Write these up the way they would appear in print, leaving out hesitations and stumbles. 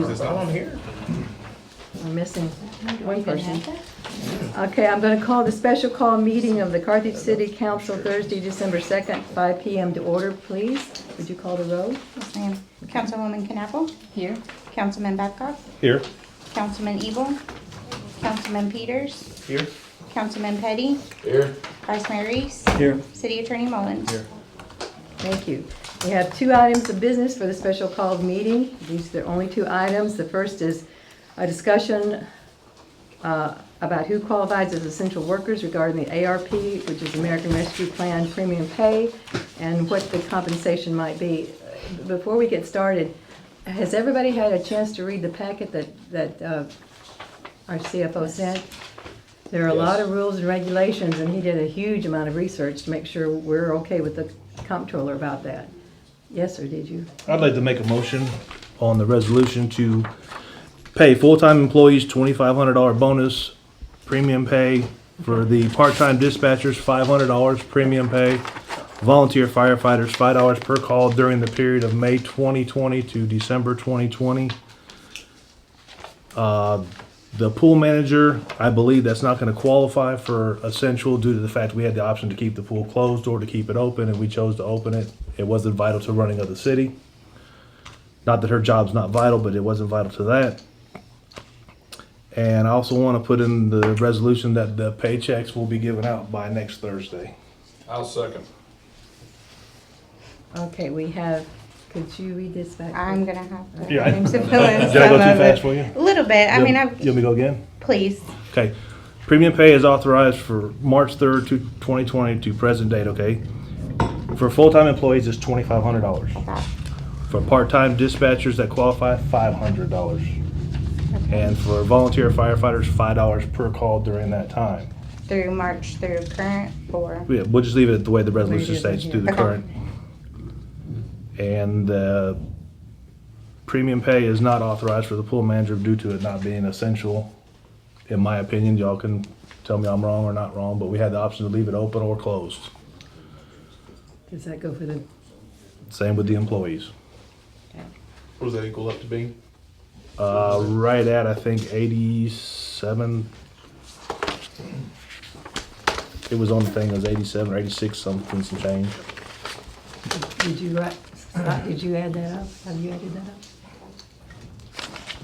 That's all I'm hearing. We're missing one person. Okay, I'm going to call the special call meeting of the Carthage City Council Thursday, December 2nd, 5 p.m. to order, please. Would you call the roll? Yes, ma'am. Councilwoman Knappel. Here. Councilman Babcock. Here. Councilman Evil. Councilman Peters. Here. Councilman Petty. Here. Vice Mayor Reese. Here. City Attorney Mullins. Here. Thank you. We have 2 items of business for the special called meeting. These are the only 2 items. The first is a discussion about who qualifies as essential workers regarding the ARP, which is American Rescue Plan premium pay, and what the compensation might be. Before we get started, has everybody had a chance to read the packet that our CFO sent? There are a lot of rules and regulations, and he did a huge amount of research to make sure we're okay with the comptroller about that. Yes, sir, did you? I'd like to make a motion on the resolution to pay full-time employees $2,500 bonus premium pay, for the part-time dispatchers $500 premium pay, volunteer firefighters $5 per call during the period of May 2020 to December 2020. The pool manager, I believe that's not going to qualify for essential due to the fact we had the option to keep the pool closed or to keep it open, and we chose to open it. It wasn't vital to running of the city. Not that her job's not vital, but it wasn't vital to that. And I also want to put in the resolution that the paychecks will be given out by next Thursday. I'll second. Okay, we have, could you read this back? I'm gonna have to. Yeah, I- to fill in Did I go some too of fast it. for you? A little bit. I mean, You want me to go again? please. Okay. Premium pay is authorized for March 3rd to 2020 to present date, okay? For full-time employees, it's $2,500. Okay. For part-time dispatchers that qualify, $500. And for volunteer firefighters, $5 per call during that time. Through March, through current, or Yeah, we'll just leave it the way the resolution Where it is states, right through the here. current. And premium pay is not authorized for the pool manager due to it not being essential. In my opinion, y'all can tell me I'm wrong or not wrong, but we had the option to leave it open or closed. Does that go for the, Same with the employees. What does that equal up to be? Right at, I think, 87. It was on the thing, it was 87 or 86 something, some change. did you write, Scott, did you add that up? Have you added that up?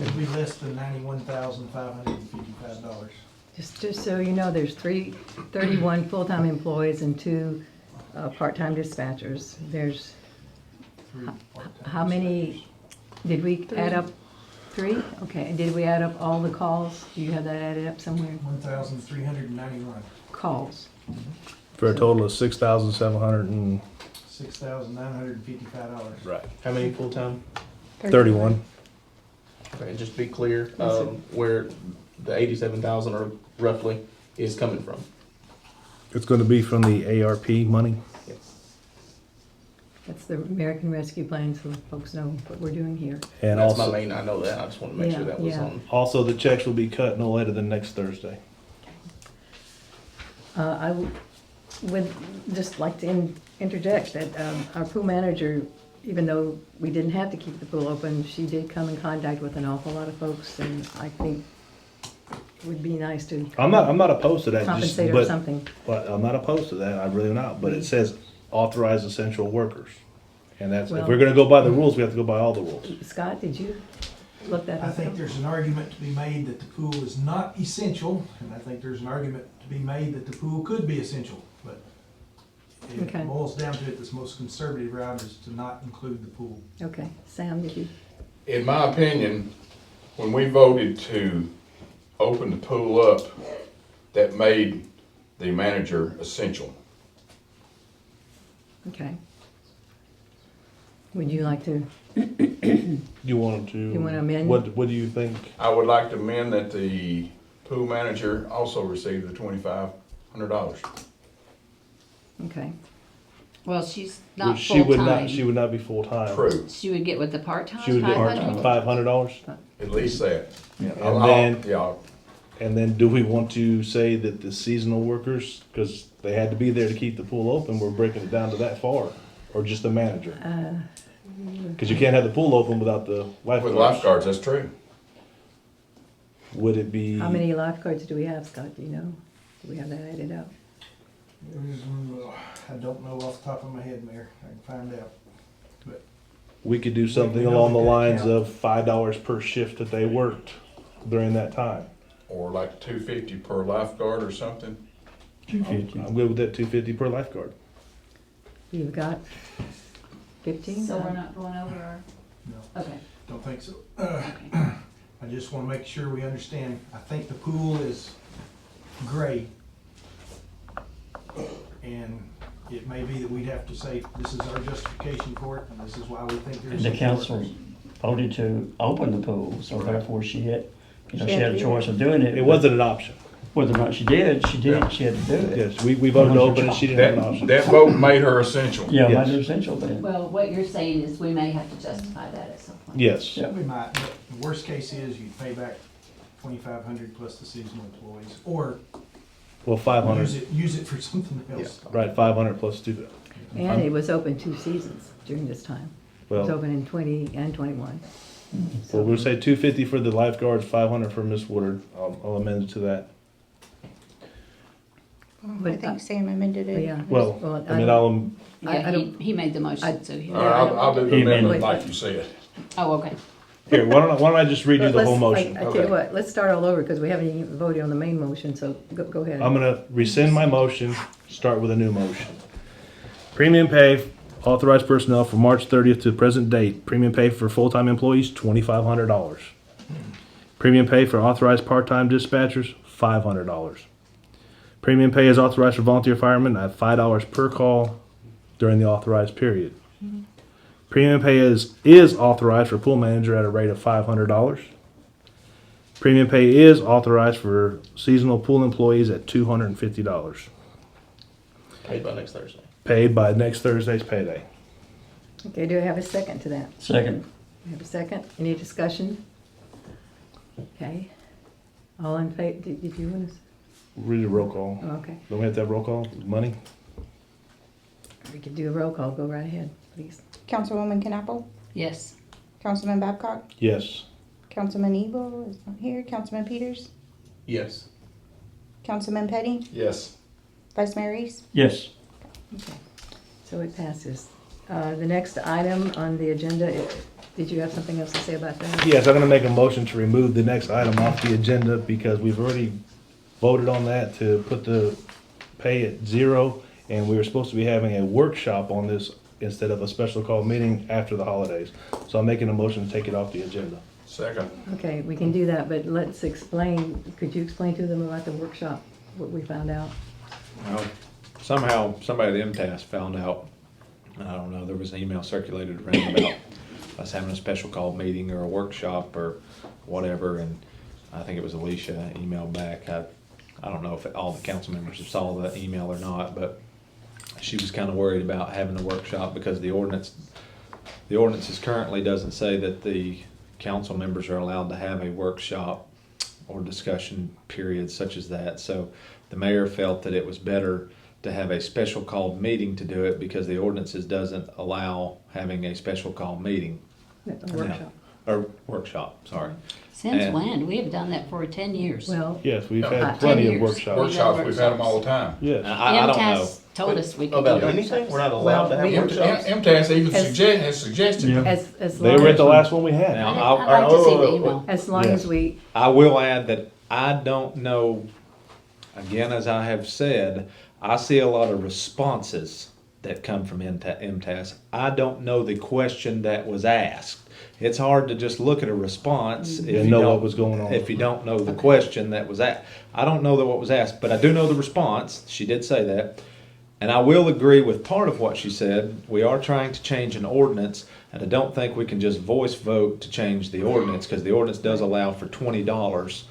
It'd be less than $91,555. Just so you know, there's 31 full-time employees and 2 part-time dispatchers. There's, how many, did we add up? 3? Okay, and did we add up all the calls? Do you have that added up somewhere? 1,391. Calls. For a total of $6,700 $6,955. Right. How many full-time? 31. Okay, just to be clear, Yes, sir. where the 87,000 or roughly is coming from. It's going to be from the ARP money. That's the American Rescue Plan, so folks know what we're doing here. And That's my also, main, I know that, I just want to make sure that was Yeah. on. also the checks will be cut no later than next Thursday. I would just like to interject that our pool manager, even though we didn't have to keep the pool open, she did come in contact with an awful lot of folks, and I think it would be nice to I'm not opposed to that. compensate her but, something. But I'm not opposed to that. I really not. But it says authorized essential workers, and that's Well- if we're going to go by the rules, we have to go by all the rules. Scott, did you look that up? I think there's an argument to be made that the pool is not essential, and I think there's an argument to be made that the pool could be essential, but Okay. it boils down to it, this most conservative route is to not include the pool. Okay, Sam, did you? In my opinion, when we voted to open the pool up, that made the manager essential. Okay. Would you like to, You want to? You wanna amend? What do you think? I would like to amend that the pool manager also receive the $2,500. okay, Well, she's not She would not. full-time. She would not be full time. True, She would get with the part-time, She would get 500? $500. at least that. And then, Yeah, and then, do we want to say that the seasonal workers, because they had to be there to keep the pool open, we're breaking it down to that far, or just the manager? Because you can't have the pool open without the lifeguards. With lifeguards, that's true. Would it be? How many lifeguards do we have, Scott, do you know? Do we have that added up? I don't know off the top of my head, Mayor. I can find out. We could do something We know along the we could lines count. of $5 per shift that they worked during that time. Or like $250 per lifeguard or something. I'm good with that, $250 per lifeguard. You've got 15? So we're not going over our, No, okay. don't think so. Okay. I just wanna make sure we understand. I think the pool is gray. And it may be that we'd have to say, this is our justification for it, and this is why we think there's. The council voted to open the pool, so therefore she had, She she had had to a do choice of doing it. It wasn't an option. Whether or not she did, she had to do it. Yes, we voted to open it, she didn't have an option. That vote made her essential. Yeah, Yes. made it essential then. Well, what you're saying is we may have to justify that at some point. Yes, Yeah. We might, but the worst case is you pay back 2,500 plus the seasonal employees, or well, 500, use it for something else. right, 500 plus two. And it was open 2 seasons during this time. It was Well, open in 20 and 21. well, we'll say 250 for the lifeguards, 500 for Miss Woodard. I'll amend it to that. I think Sam amended it. Yeah. Well, I mean, don't- I Yeah, don't- he made the I- motion, so he. All right, I'll do the He amendment amended- like you said. Oh, okay. here, why don't I just read you the Let's- whole motion? I tell you Okay. what, let's start all over because we haven't even voted on the main motion, so go ahead. I'm gonna rescind my motion, start with a new motion. Premium pay, authorized personnel for March 30th to the present date. Premium pay for full-time employees, $2,500. Premium pay for authorized part-time dispatchers, $500. Premium pay is authorized for volunteer firemen at $5 per call during the authorized period. Premium pay is authorized for pool manager at a rate of $500. Premium pay is authorized for seasonal pool employees at $250. Paid by next Thursday. Paid by next Thursday's payday. Okay, do I have a second to that? Second. We have a second? Any discussion? Okay. All in favor, did you want to? Read a roll call. Oh, okay. Don't we have to have roll call? Money? We could do a roll call. Go right ahead, please. Councilwoman Knappel, Yes. Councilman Babcock, Yes. Councilman Evil is not here, Councilman Peters, Yes. Councilman Petty, Yes. Vice Mayor Reese. Yes. Okay. So it passes. The next item on the agenda, did you have something else to say about that? Yes, I'm gonna make a motion to remove the next item off the agenda because we've already voted on that to put the pay at 0. And we were supposed to be having a workshop on this instead of a special call meeting after the holidays. So I'm making a motion to take it off the agenda. Second. Okay, we can do that, but let's explain, could you explain to them about the workshop, what we found out? Well, somehow somebody at MTAS found out, I don't know, there was an email circulated around about us having a special call meeting or a workshop or whatever, and I think it was Alicia emailed back. I don't know if all the council members saw the email or not, but she was kind of worried about having a workshop because the ordinances currently doesn't say that the council members are allowed to have a workshop or discussion period such as that. So the mayor felt that it was better to have a special called meeting to do it because the ordinances doesn't allow having a special call meeting. A workshop? Or workshop, sorry. Since And- when? We have done that for 10 years. Well, Yes, we've No, had 10 plenty of years. workshops. Workshops, we've had them all the time. Yes. I don't know. MTS told us we could do About anything? We're not allowed to Well, have we- workshops? MTS even As- has suggested. Yeah. as They long were at the as, last one we had. Now, I'd like to see the email. as long Yes. as we, I will add that I don't know, again, as I have said, I see a lot of responses that come from MTS. I don't know the question that was asked. It's hard to just look at a response if And you know don't- what was going on. If you don't know the question that was asked. I don't know what was asked, but I do know the response. She did say that. And I will agree with part of what she said. We are trying to change an ordinance, and I don't think we can just voice vote to change the ordinance, because the ordinance does allow for $20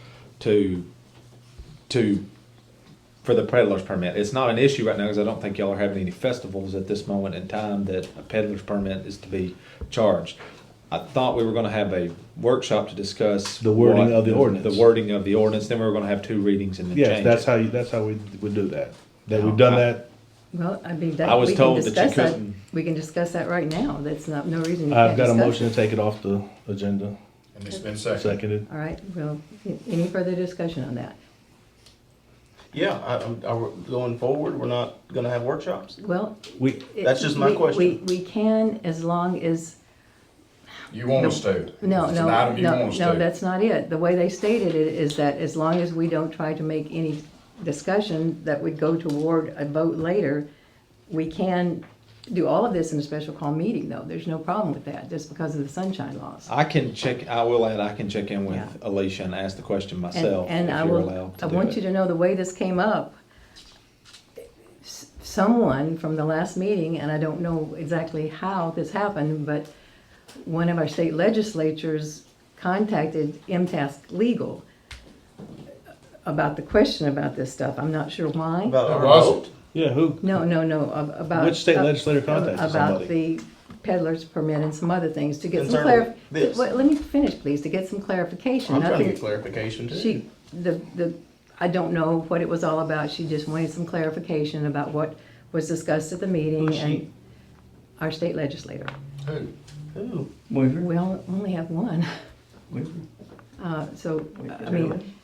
for the peddler's permit. It's not an issue right now, because I don't think y'all are having any festivals at this moment in time that a peddler's permit is to be charged. I thought we were gonna have a workshop to discuss The wording what- of the ordinance. The wording of the ordinance, then we were gonna have 2 readings and then change Yes, it. that's how we would do that. That we've done that Well, I mean, I was we can told that you discuss that. couldn't. We can discuss that right now. That's not, no reason you can't I've got a discuss motion it. to take it off the agenda, And it's been seconded. seconded. All right, well, any further discussion on that? Yeah, are we going forward, we're not gonna have workshops? Well. We, That's just my question. We can, as long as, You want us to. no, If it's no, an item you want no, us no, to. that's not it. The way they stated it is that as long as we don't try to make any discussion that would go toward a vote later, we can do all of this in a special call meeting, though. There's no problem with that, just because of the sunshine laws. I can check, I will add, I can check in with Yeah. Alicia and ask the question myself, And if I you're will, allowed I to do want you it. to know the way this came up, someone from the last meeting, and I don't know exactly how this happened, but one of our state legislatures contacted MTask Legal about the question about this stuff. I'm not sure why. About our That was vote? yeah, who? No, about. Which state legislator contacted About somebody? the peddler's permit and some other things to get some Concerning this. Wait, let me finish, please, to get some clarification. I'm trying to Nothing- get clarification too. She, I don't know what it was all about. She just wanted some clarification about what was discussed at the meeting. Who's she? And our state legislator. Who? Ooh, Weaver, We only have one. Weaver. So, I mean,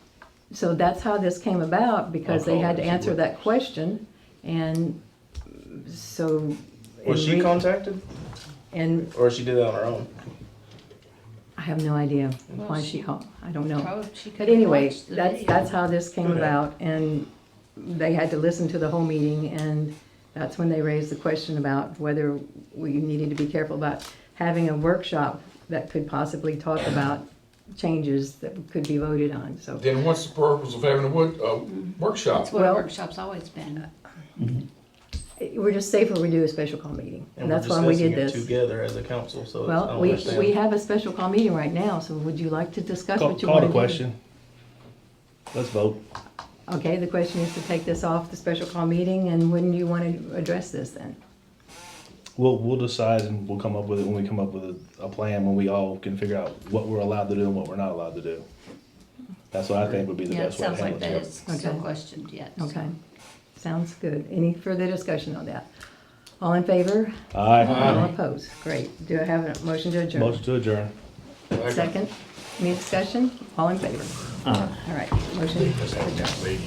so that's how this came about, because they had to answer that question. And so. was she contacted, And or she did it on her own? I have no idea Well, why she called. I don't know. Oh, she But could've anyway, watched the that's, video. that's how this came Okay. about, and they had to listen to the whole meeting, and that's when they raised the question about whether we needed to be careful about having a workshop that could possibly talk about changes that could be voted on, so. Then what's the purpose of having a workshop? That's what a Well- workshop's always been. We're just safer we do a special call meeting, and we're that's why we did discussing it this. together as a council, so I Well, don't we understand. have a special call meeting right now, so would you like to discuss Call, what you call want the to do? question. Let's vote. Okay, the question is to take this off the special call meeting, and when do you want to address this then? We'll decide and we'll come up with it when we come up with a plan, when we all can figure out what we're allowed to do and what we're not allowed to do. That's what I think would be the Yeah, it best way to sounds like handle that it. is still Okay. questioned yet. Okay, sounds good. Any further discussion on that? All in favor? Aye. All opposed? Great. Do I have a motion to adjourn? Motion to adjourn. Second? Any discussion? All in favor? Uh, All right, motion to adjourn. Meeting.